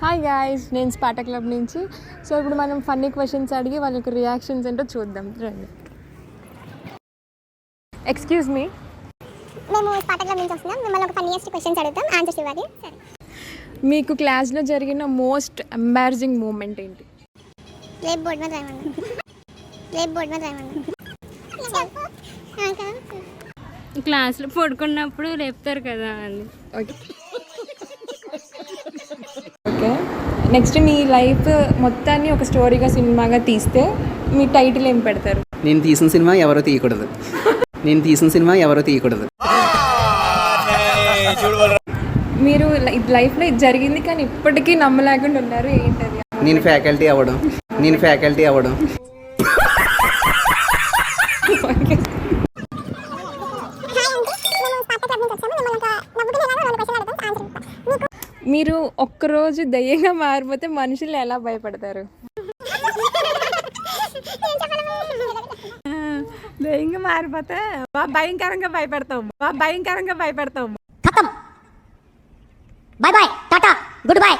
Hi guys, నేను Sparta club నుంచి. So ఇప్పుడు మనం ఫన్నీ క్వశ్చన్స్ అడిగి వాళ్ళకి రియాక్షన్స్ ఏంటో చూద్దాం. రండి. ఎక్స్క్యూజ్ మీ, మేము స్పాటా క్లబ్ నుంచి వస్తున్నాం. మిమ్మల్ని ఒక ఫన్నీయెస్ట్ క్వశ్చన్స్ అడుగుతాం, ఆన్సర్స్ ఇవ్వాలి. సరే. మీకు క్లాస్లో జరిగిన మోస్ట్ ఎంబారసింగ్ మూమెంట్ ఏంటి? రేపు బోర్డు మీద రాయమన్నా. క్లాస్లో పడుకున్నప్పుడు లేపుతారు కదా అని. ఓకే ఓకే నెక్స్ట్, మీ లైఫ్ మొత్తాన్ని ఒక స్టోరీగా సినిమాగా తీస్తే మీ టైటిల్ ఏం పెడతారు? నేను తీసిన సినిమా ఎవరో తీయకూడదు. మీరు లైఫ్లో ఇది జరిగింది కానీ ఇప్పటికీ నమ్మలేకుండా ఉన్నారు, ఏంటది? నేను ఫ్యాకల్టీ అవ్వడం. మీరు ఒక్కరోజు దయ్యంగా మారిపోతే మనుషులు ఎలా భయపడతారు? దయ్యంగా మారిపోతే భయంకరంగా భయపెడతాం. Bye bye, ta ta, good bye.